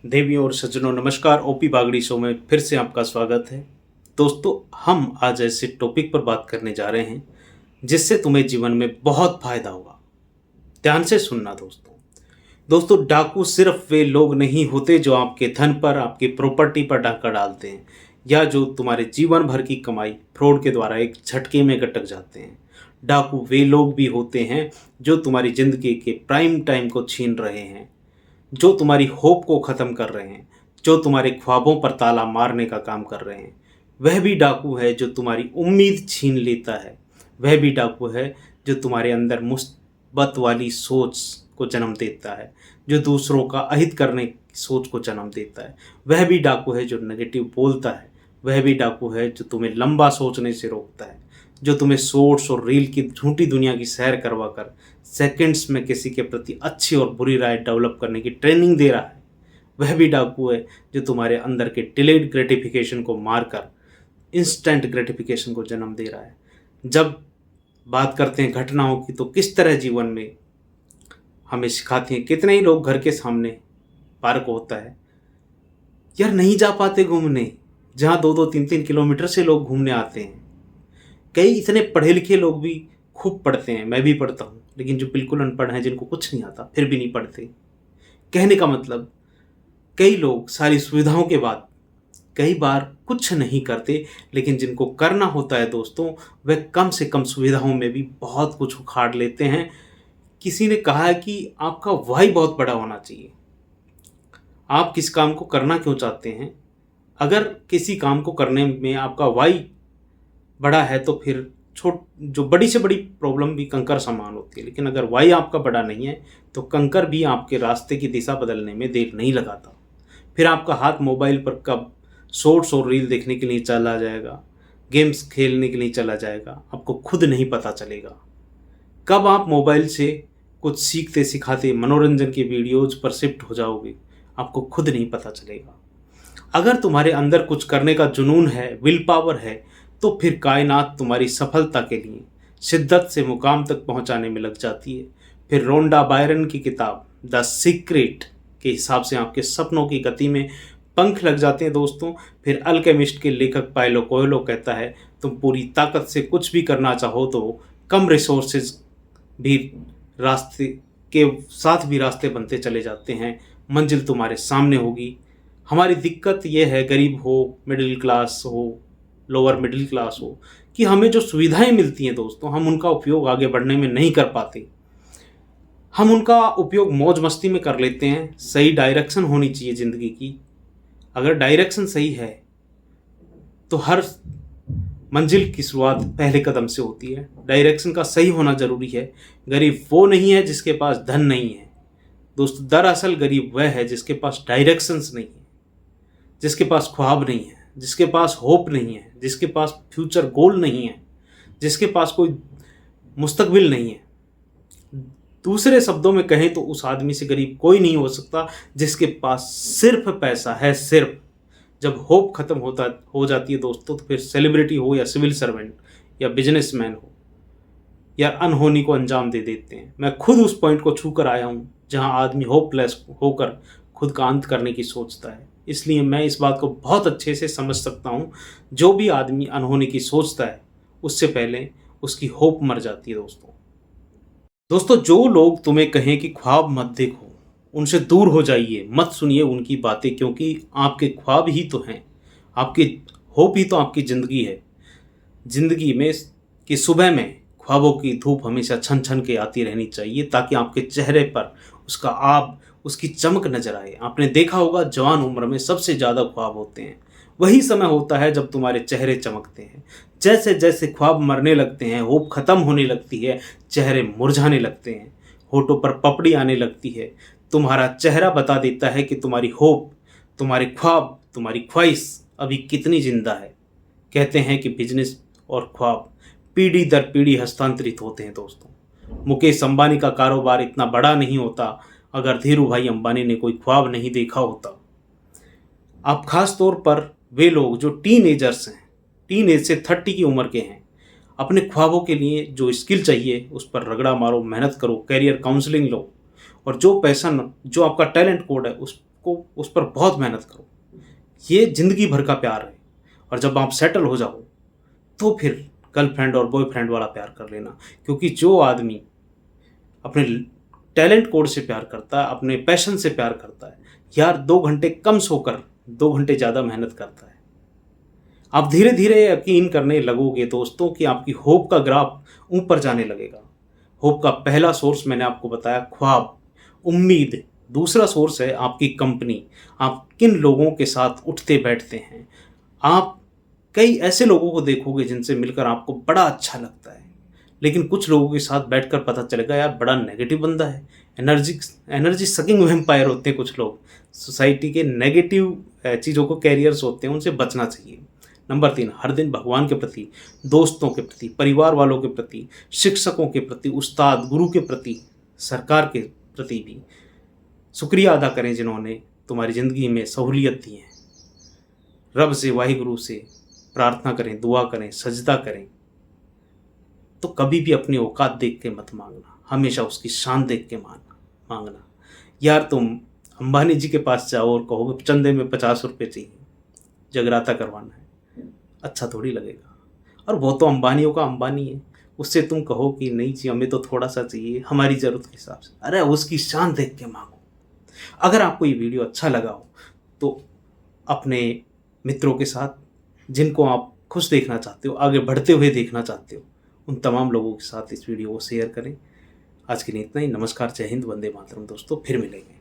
देवियों और सज्जनों नमस्कार। ओपी बागड़ी शो में फिर से आपका स्वागत है। दोस्तों, हम आज ऐसे टॉपिक पर बात करने जा रहे हैं जिससे तुम्हें जीवन में बहुत फायदा होगा। ध्यान से सुनना दोस्तों। डाकू सिर्फ वे लोग नहीं होते जो आपके धन पर, आपकी प्रॉपर्टी पर डाका डालते हैं या जो तुम्हारे जीवन भर की कमाई फ्रॉड के द्वारा एक झटके में गटक जाते हैं। डाकू वे लोग भी होते हैं जो तुम्हारी जिंदगी के प्राइम टाइम को छीन रहे हैं, जो तुम्हारी होप को ख़त्म कर रहे हैं, जो तुम्हारे ख्वाबों पर ताला मारने का काम कर रहे हैं। वह भी डाकू है जो तुम्हारी उम्मीद छीन लेता है। वह भी डाकू है जो तुम्हारे अंदर मुस्बत वाली सोच को जन्म देता है, जो दूसरों का अहित करने की सोच को जन्म देता है। वह भी डाकू है जो नेगेटिव बोलता है। वह भी डाकू है जो तुम्हें लंबा सोचने से रोकता है, जो तुम्हें शॉर्ट्स और रील की झूठी दुनिया की सैर करवा कर सेकंड्स में किसी के प्रति अच्छी और बुरी राय डेवलप करने की ट्रेनिंग दे रहा है। वह भी डाकू है जो तुम्हारे अंदर के डिलेड ग्रेटिफिकेशन को मारकर इंस्टेंट ग्रेटिफिकेशन को जन्म दे रहा है। जब बात करते हैं घटनाओं की, तो किस तरह जीवन में हमें सिखाती हैं। कितने ही लोग घर के सामने पार्क होता है यार, नहीं जा पाते घूमने, जहाँ 2-2, 3-3 किलोमीटर से लोग घूमने आते हैं। कई इतने पढ़े लिखे लोग भी खूब पढ़ते हैं, मैं भी पढ़ता हूँ, लेकिन जो बिल्कुल अनपढ़ हैं, जिनको कुछ नहीं आता, फिर भी नहीं पढ़ते। कहने का मतलब, कई लोग सारी सुविधाओं के बाद कई बार कुछ नहीं करते, लेकिन जिनको करना होता है दोस्तों, वह कम से कम सुविधाओं में भी बहुत कुछ उखाड़ लेते हैं। किसी ने कहा है कि आपका वाई बहुत बड़ा होना चाहिए। आप किस काम को करना क्यों चाहते हैं? अगर किसी काम को करने में आपका वाई बड़ा है तो फिर जो बड़ी से बड़ी प्रॉब्लम भी कंकर समान होती है, लेकिन अगर वाई आपका बड़ा नहीं है तो कंकर भी आपके रास्ते की दिशा बदलने में देर नहीं लगाता। फिर आपका हाथ मोबाइल पर कब शॉर्ट्स और रील देखने के लिए चला जाएगा, गेम्स खेलने के लिए चला जाएगा, आपको खुद नहीं पता चलेगा। कब आप मोबाइल से कुछ सीखते सिखाते मनोरंजन की वीडियोज पर शिफ्ट हो जाओगे, आपको खुद नहीं पता चलेगा। अगर तुम्हारे अंदर कुछ करने का जुनून है, विल पावर है, तो फिर कायनात तुम्हारी सफलता के लिए शिद्दत से मुकाम तक पहुंचाने में लग जाती है। फिर रोंडा बायरन की किताब द सीक्रेट के हिसाब से आपके सपनों की गति में पंख लग जाते हैं दोस्तों। फिर अल्केमिस्ट के लेखक पाउलो कोएल्हो कहता है, तुम पूरी ताकत से कुछ भी करना चाहो तो कम रिसोर्सेज भी रास्ते के साथ भी रास्ते बनते चले जाते हैं। मंजिल तुम्हारे सामने होगी। हमारी दिक्कत यह है, गरीब हो, मिडिल क्लास हो, लोअर मिडिल क्लास हो, कि हमें जो सुविधाएं मिलती हैं दोस्तों, हम उनका उपयोग आगे बढ़ने में नहीं कर पाते। हम उनका उपयोग मौज मस्ती में कर लेते हैं। सही डायरेक्शन होनी चाहिए ज़िंदगी की। अगर डायरेक्शन सही है तो हर मंजिल की शुरुआत पहले कदम से होती है। डायरेक्शन का सही होना ज़रूरी है। गरीब वो नहीं है जिसके पास धन नहीं है दोस्तों, दरअसल गरीब वह है जिसके पास डायरेक्शंस नहीं है, जिसके पास ख्वाब नहीं है, जिसके पास होप नहीं है, जिसके पास फ्यूचर गोल नहीं है, जिसके पास कोई मुस्तकबिल नहीं है। दूसरे शब्दों में कहें तो उस आदमी से गरीब कोई नहीं हो सकता जिसके पास सिर्फ पैसा है, सिर्फ। जब होप खत्म हो जाती है दोस्तों, तो फिर सेलिब्रिटी हो या सिविल सर्वेंट या बिजनेसमैन हो, या अनहोनी को अंजाम दे देते हैं। मैं खुद उस पॉइंट को छू कर आया हूँ जहाँ आदमी होपलेस होकर खुद का अंत करने की सोचता है। इसलिए मैं इस बात को बहुत अच्छे से समझ सकता हूँ। जो भी आदमी अनहोनी की सोचता है, उससे पहले उसकी होप मर जाती है दोस्तों, जो लोग तुम्हें कहें कि ख्वाब मत देखो, उनसे दूर हो जाइए, मत सुनिए उनकी बातें, क्योंकि आपके ख्वाब ही तो हैं, आपकी होप ही तो आपकी ज़िंदगी है। ज़िंदगी में कि सुबह में ख्वाबों की धूप हमेशा छन छन के आती रहनी चाहिए, ताकि आपके चेहरे पर उसका आब, उसकी चमक नजर आए। आपने देखा होगा, जवान उम्र में सबसे ज़्यादा ख्वाब होते हैं। वही समय होता है जब तुम्हारे चेहरे चमकते हैं। जैसे जैसे ख्वाब मरने लगते हैं, होप खत्म होने लगती है, चेहरे मुरझाने लगते हैं, होठों पर पपड़ी आने लगती है। तुम्हारा चेहरा बता देता है कि तुम्हारी होप, तुम्हारे ख्वाब, तुम्हारी ख्वाहिश अभी कितनी जिंदा है। कहते हैं कि बिजनेस और ख्वाब पीढ़ी दर पीढ़ी हस्तांतरित होते हैं दोस्तों। मुकेश अंबानी का कारोबार इतना बड़ा नहीं होता अगर धीरू भाई अंबानी ने कोई ख्वाब नहीं देखा होता। आप खास तौर पर वे लोग जो टीनएजर्स हैं, टीनएज से 30 की उम्र के हैं, अपने ख्वाबों के लिए जो स्किल चाहिए उस पर रगड़ा मारो, मेहनत करो, कैरियर काउंसलिंग लो, और जो पैशन, जो आपका टैलेंट कोड है, उसको आपको उस पर बहुत मेहनत करो। ये ज़िंदगी भर का प्यार है, और जब आप सेटल हो जाओ तो फिर गर्लफ्रेंड और बॉयफ्रेंड वाला प्यार कर लेना। क्योंकि जो आदमी अपने टैलेंट कोड से प्यार करता है, अपने पैशन से प्यार करता है, यार 2 घंटे कम सोकर 2 घंटे ज़्यादा मेहनत करता है। आप धीरे धीरे यकीन करने लगोगे दोस्तों कि आपकी होप का ग्राफ ऊपर जाने लगेगा। होप का पहला सोर्स मैंने आपको बताया ख्वाब, उम्मीद। दूसरा सोर्स है आपकी कंपनी। आप किन लोगों के साथ उठते बैठते हैं। आप कई ऐसे लोगों को देखोगे जिनसे मिलकर आपको बड़ा अच्छा लगता है, लेकिन कुछ लोगों के साथ बैठकर पता चलेगा यार बड़ा नेगेटिव बंदा है। एनर्जी सकिंग वैम्पायर होते हैं कुछ लोग। सोसाइटी के नेगेटिव चीज़ों को कैरियर्स होते हैं, उनसे बचना चाहिए। नंबर 3, हर दिन भगवान के प्रति, दोस्तों के प्रति, परिवार वालों के प्रति, शिक्षकों के प्रति, उस्ताद गुरु के प्रति, सरकार के प्रति भी शुक्रिया अदा करें जिन्होंने तुम्हारी ज़िंदगी में सहूलियत दी है। रब से, वाहिगुरु से प्रार्थना करें, दुआ करें, सजदा करें। तो कभी भी अपनी औकात देख के मत मांगना, हमेशा उसकी शान देख के मांगना। यार तुम अंबानी जी के पास जाओ और कहोगे चंदे में 50 रुपये चाहिए, जगराता करवाना है, अच्छा थोड़ी लगेगा। और वो तो अंबानियों का अंबानी है, उससे तुम कहो कि नहीं जी हमें तो थोड़ा सा चाहिए हमारी ज़रूरत के हिसाब से। अरे उसकी शान देख के मांगो। अगर आपको ये वीडियो अच्छा लगा हो तो अपने मित्रों के साथ, जिनको आप खुश देखना चाहते हो, आगे बढ़ते हुए देखना चाहते हो, उन तमाम लोगों के साथ इस वीडियो को शेयर करें। आज के लिए इतना ही। नमस्कार, जय हिंद, वंदे मातरम दोस्तों, फिर मिलेंगे।